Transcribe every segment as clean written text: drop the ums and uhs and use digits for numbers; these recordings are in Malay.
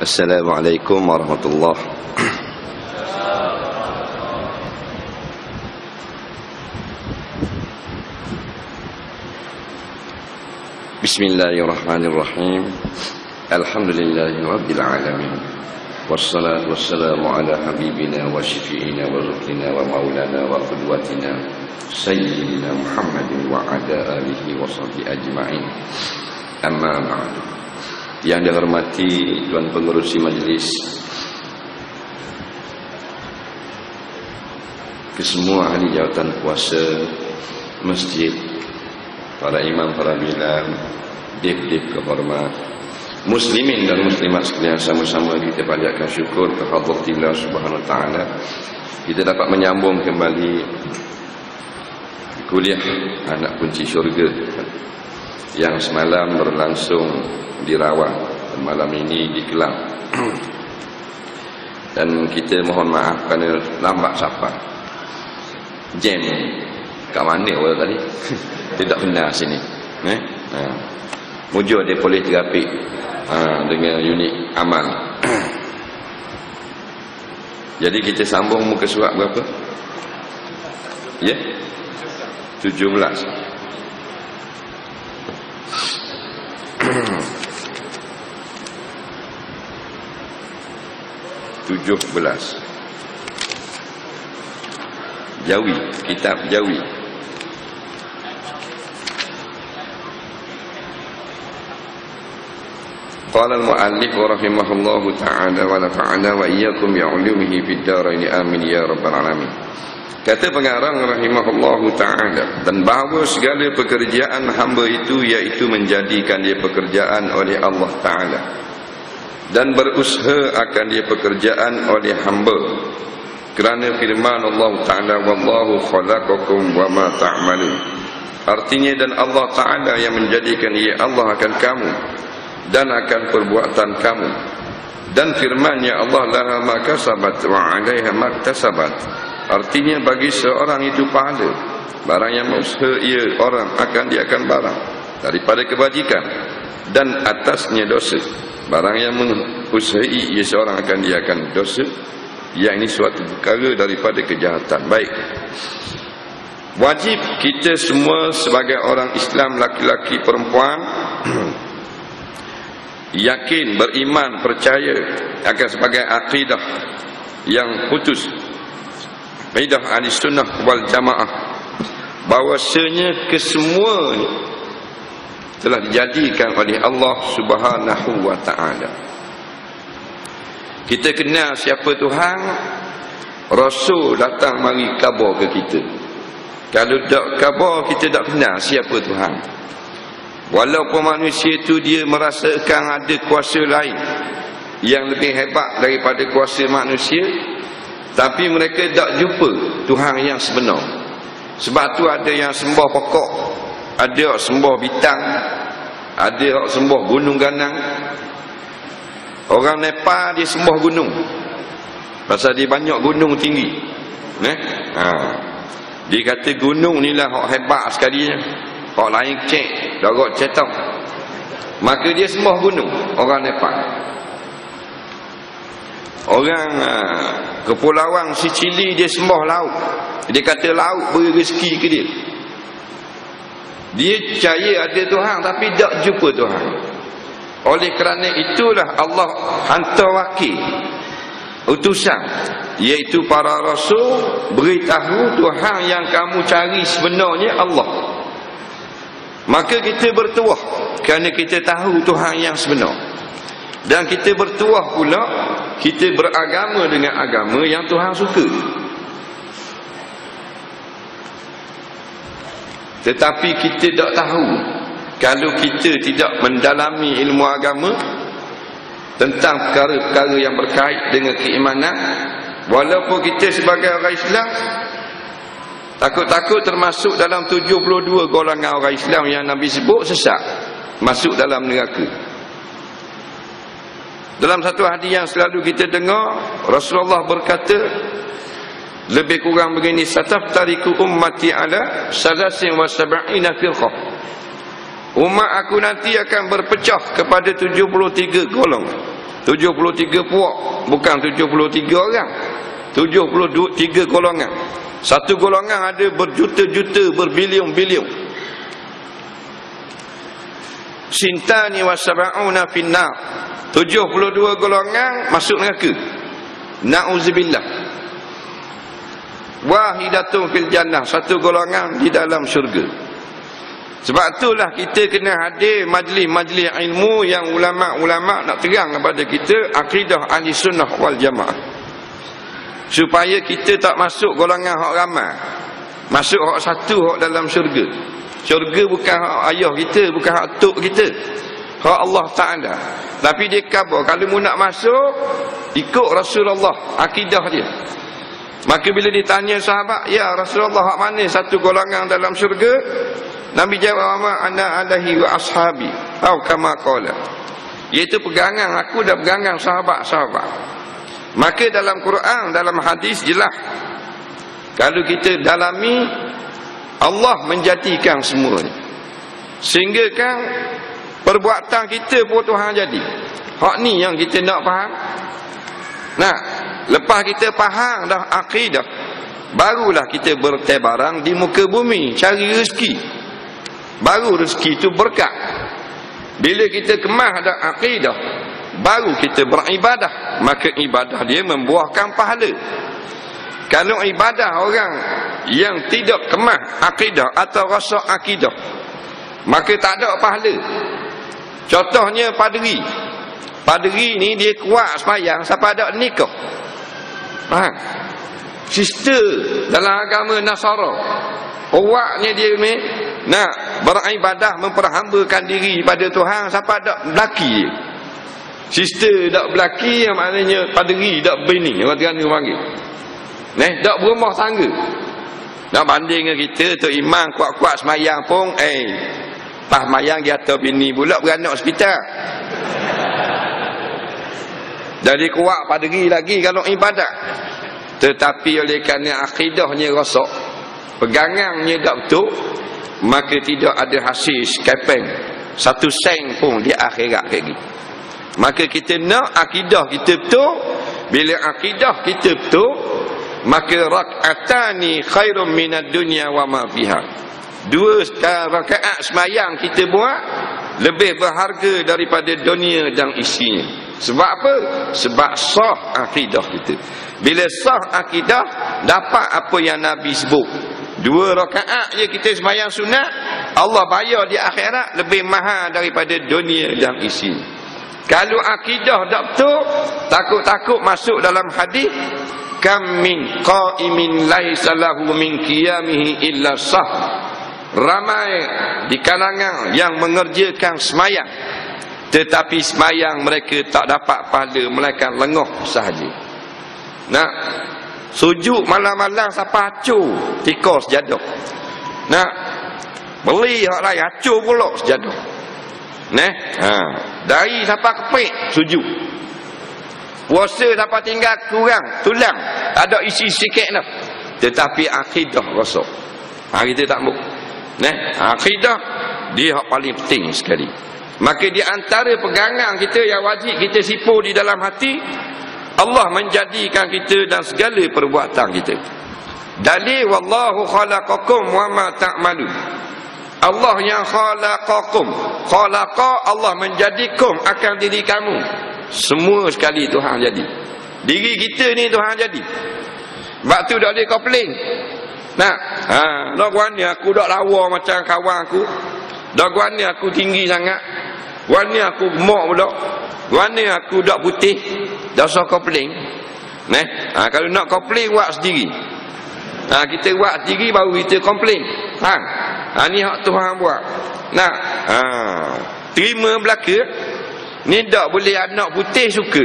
Assalamualaikum warahmatullahi. Bismillahirrahmanirrahim. Alhamdulillahi rabbil alamin. Wassalatu wassalamu ala habibina wa syafi'ina wa ruhlina wa maulana wa qudwatina sayyidina Muhammadin wa ala alihi wa sahbihi ajma'in. Amma ba'du. Yang dihormati Tuan Pengerusi Majlis, kesemua ahli jawatan kuasa masjid, para imam, para bilal, dip-dip kehormat, muslimin dan muslimat sekalian, sama-sama kita panjatkan syukur ke Hadratillah Subhanahu wa taala. Kita dapat menyambung kembali kuliah anak kunci syurga yang semalam berlangsung di Rawang dan malam ini di Kelang. Dan kita mohon maaf kerana lambat sampai. Jam kat mana awal tadi? Tidak benar sini. Mujur dia polis terapik dengan unit amal. Jadi kita sambung muka surat berapa? Ya? 17. Jawi, kitab Jawi. Qala al-mu'allif rahimahullahu ta'ala wa nafa'ana wa iyyakum bi'ulumihi fid dharain amin ya rabbal alamin. Kata pengarang rahimahullahu ta'ala, dan bahawa segala pekerjaan hamba itu iaitu menjadikan dia pekerjaan oleh Allah Ta'ala dan berusaha akan dia pekerjaan oleh hamba, kerana firman Allah Ta'ala, wallahu khalaqakum wa ma ta'malun. Artinya, dan Allah Ta'ala yang menjadikan ia Allah akan kamu dan akan perbuatan kamu. Dan firman-Nya Allah, laha ma kasabat wa 'alaiha ma iktasabat. Artinya, bagi seorang itu pahala, barang yang usaha ia orang akan dia akan barang daripada kebajikan, dan atasnya dosa, barang yang mengusahai ia seorang akan dia akan dosa, yang ini suatu perkara daripada kejahatan. Baik, wajib kita semua sebagai orang Islam, laki-laki perempuan, yakin, beriman, percaya akan sebagai akidah yang putus, akidah Ahlussunnah wal Jamaah, bahwasanya kesemua telah dijadikan oleh Allah Subhanahu wa taala. Kita kenal siapa Tuhan, Rasul datang mari khabar ke kita. Kalau tak khabar, kita tak kenal siapa Tuhan. Walaupun manusia itu dia merasakan ada kuasa lain yang lebih hebat daripada kuasa manusia, tapi mereka tak jumpa Tuhan yang sebenar. Sebab tu ada yang sembah pokok, ada yang sembah bintang, ada yang sembah gunung ganang. Orang Nepal dia sembah gunung, pasal dia banyak gunung tinggi. Dia kata gunung ni lah hak hebat sekali, hak lain cek darah cetak. Maka dia sembah gunung, orang Nepal. Orang Kepulauan Sicily dia sembah laut. Dia kata laut beri rezeki ke dia. Dia percaya ada Tuhan tapi tak jumpa Tuhan. Oleh kerana itulah Allah hantar wakil, utusan, iaitu para rasul, beritahu Tuhan yang kamu cari sebenarnya Allah. Maka kita bertuah kerana kita tahu Tuhan yang sebenar. Dan kita bertuah pula, kita beragama dengan agama yang Tuhan suka. Tetapi kita tak tahu, kalau kita tidak mendalami ilmu agama tentang perkara-perkara yang berkait dengan keimanan, walaupun kita sebagai orang Islam, takut-takut termasuk dalam 72 golongan orang Islam yang Nabi sebut sesat, masuk dalam neraka. Dalam satu hadis yang selalu kita dengar, Rasulullah berkata lebih kurang begini, sataftariku ummati ala salasin wa sab'ina firqah. Umat aku nanti akan berpecah kepada 73 golongan. 73 puak, bukan 73 orang. 73 golongan. Satu golongan ada berjuta-juta, berbilion-bilion. Sintani wa sab'una finnar. 72 golongan masuk neraka. Na'udzubillah. Wahidatun fil jannah, satu golongan di dalam syurga. Sebab itulah kita kena hadir majlis-majlis ilmu yang ulama-ulama nak terang kepada kita akidah ahli sunnah wal jamaah, supaya kita tak masuk golongan hak ramai, masuk hak satu hak dalam syurga. Syurga bukan hak ayah kita, bukan hak tok kita, hak Allah Ta'ala. Tapi dia khabar kalau mu nak masuk, ikut Rasulullah, akidah dia. Maka bila ditanya sahabat, ya Rasulullah, hak mana satu golongan dalam syurga? Nabi jawab, ana alaihi wa ashabi, atau kama qala, iaitu pegangan aku dan pegangan sahabat-sahabat. Maka dalam Quran, dalam hadis jelas, kalau kita dalami, Allah menjadikan semuanya, sehingga kan perbuatan kita pun Tuhan jadi. Hak ni yang kita nak faham. Nah, lepas kita faham dah akidah, barulah kita bertebarang di muka bumi cari rezeki. Baru rezeki itu berkat. Bila kita kemah dah akidah, baru kita beribadah, maka ibadah dia membuahkan pahala. Kalau ibadah orang yang tidak kemah akidah atau rasa akidah, maka tak ada pahala. Contohnya paderi. Paderi ni dia kuat sembahyang sampai ada nikah. Faham? Sister dalam agama Nasara, awaknya dia ni nak beribadah, memperhambakan diri pada Tuhan sampai tak belaki. Sister tak belaki, yang maknanya paderi tak bini, orang Terengganu panggil. Tak berumah tangga. Nak banding dengan kita, Tok Imam kuat-kuat semayang pun, pas semayang dia atas bini pula beranak hospital. Jadi kuat paderi lagi kalau ibadat. Tetapi oleh kerana akidahnya rosak, pegangannya tak betul, maka tidak ada hasil sekepeng satu sen pun di akhirat lagi. Maka kita nak akidah kita betul. Bila akidah kita betul, maka rak'atani khairum minad dunya wa ma fiha. 2 rakaat semayang kita buat lebih berharga daripada dunia dan isinya. Sebab apa? Sebab sah akidah kita. Bila sah akidah, dapat apa yang Nabi sebut. 2 rakaat je kita sembahyang sunat, Allah bayar di akhirat lebih mahal daripada dunia dan isi. Kalau akidah tak betul, takut-takut masuk dalam hadis, kam min qaimin laisa lahu min qiyamihi illa sah. Ramai di kalangan yang mengerjakan sembahyang, tetapi sembahyang mereka tak dapat pahala, melainkan lengah sahaja. Nak sujud malam-malam sampai acur tikar sejadah. Nak beli hak lain acur pula sejadah. Dari sampai kepik sujud. Puasa sampai tinggal kurang tulang, tak ada isi sikit dah. Tetapi akidah rosak. Kita tak mau. Akidah dia hak paling penting sekali. Maka di antara pegangan kita yang wajib kita sipur di dalam hati, Allah menjadikan kita dan segala perbuatan kita. Dalil wallahu khalaqakum wa ma ta'malun. Allah yang khalaqakum. Khalaqa, Allah menjadikum akan diri kamu. Semua sekali Tuhan jadi. Diri kita ni Tuhan jadi. Sebab tu tak boleh komplain. Nak ni aku tak lawa macam kawan aku. Dak ni aku tinggi sangat. Ni aku gemuk pula. Ni aku dak putih. Dak usah komplain. Kalau nak komplain buat sendiri. Kita buat sendiri baru kita komplain. Ni hak Tuhan buat. Terima belaka. Ni dak boleh anak putih suka.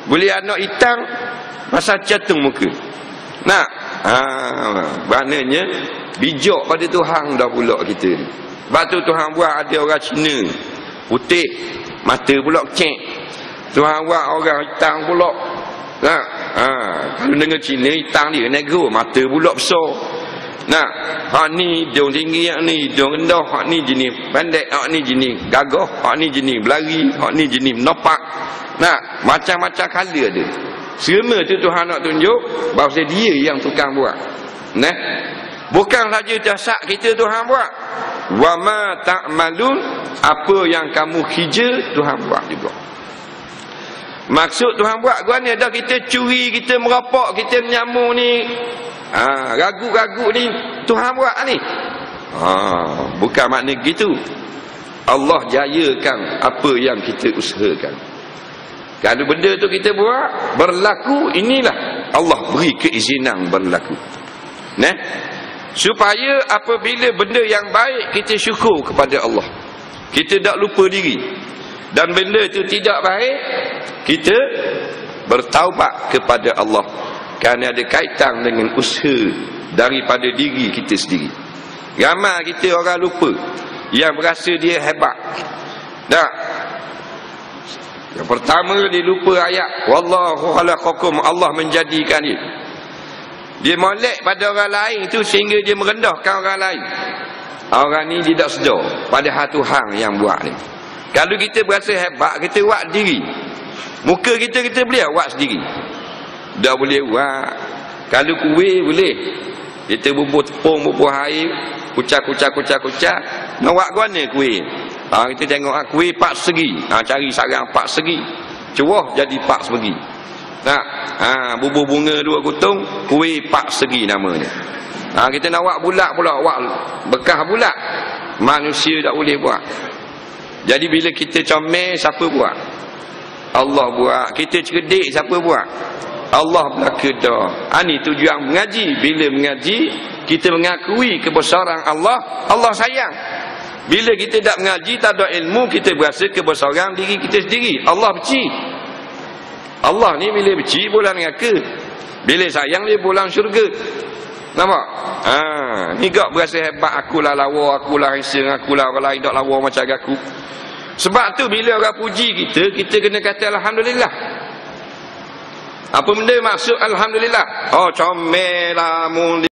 Boleh anak hitam pasal catung muka. Maknanya bijak pada Tuhan dah pula kita ni. Sebab tu Tuhan buat ada orang Cina putih, mata pula kecek. Tuhan buat orang hitam pula. Kalau dengar Cina hitam dia negro, mata pula besar. Hak ni hidung tinggi, hak ni hidung rendah, hak ni jenis pendek, hak ni jenis gagah, hak ni jenis berlari, hak ni jenis menopak. Nah, macam-macam kala ada. Semua tu Tuhan nak tunjuk bahawa dia yang tukang buat. Nah, bukan saja jasad kita Tuhan buat. Wa ma ta'malun, apa yang kamu kerja Tuhan buat juga. Maksud Tuhan buat gua ni dah kita curi, kita merapak, kita menyamuk ni. Ragu-ragu ni Tuhan buat ni. Bukan makna gitu. Allah jayakan apa yang kita usahakan. Kalau benda tu kita buat berlaku, inilah Allah beri keizinan berlaku. Nah, supaya apabila benda yang baik kita syukur kepada Allah. Kita tak lupa diri. Dan benda itu tidak baik, kita bertaubat kepada Allah. Kerana ada kaitan dengan usaha daripada diri kita sendiri. Ramai kita orang lupa yang berasa dia hebat. Tak. Yang pertama dia lupa ayat wallahu khalaqakum, Allah menjadikan dia. Dia molek pada orang lain itu sehingga dia merendahkan orang lain. Orang ni dia tak sedar pada Tuhan yang buat ni. Kalau kita berasa hebat, kita buat diri. Muka kita boleh buat sendiri. Tak boleh buat. Kalau kuih boleh. Kita bubur tepung, bubur air, kucak. Nak buat ke mana kuih? Kita tengok kuih 4 segi. Cari sarang 4 segi. Cuah jadi 4 segi. Bubur bunga 2 kutung, kuih 4 segi namanya. Kita nak buat bulat pula, buat bekas bulat. Manusia tak boleh buat. Jadi bila kita comel, siapa buat? Allah buat. Kita cerdik, siapa buat? Allah belaka dah. Ini tujuan mengaji. Bila mengaji, kita mengakui kebesaran Allah. Allah sayang. Bila kita tak mengaji, tak ada ilmu, kita berasa kebesaran diri kita sendiri. Allah benci. Allah ni bila benci, bulan neraka. Bila sayang, dia bulan syurga. Nampak? Ni gak berasa hebat. Akulah lawa, akulah rising, akulah orang lain tak lawa macam aku. Sebab tu bila orang puji kita, kita kena kata alhamdulillah. Apa benda maksud alhamdulillah? Comel lah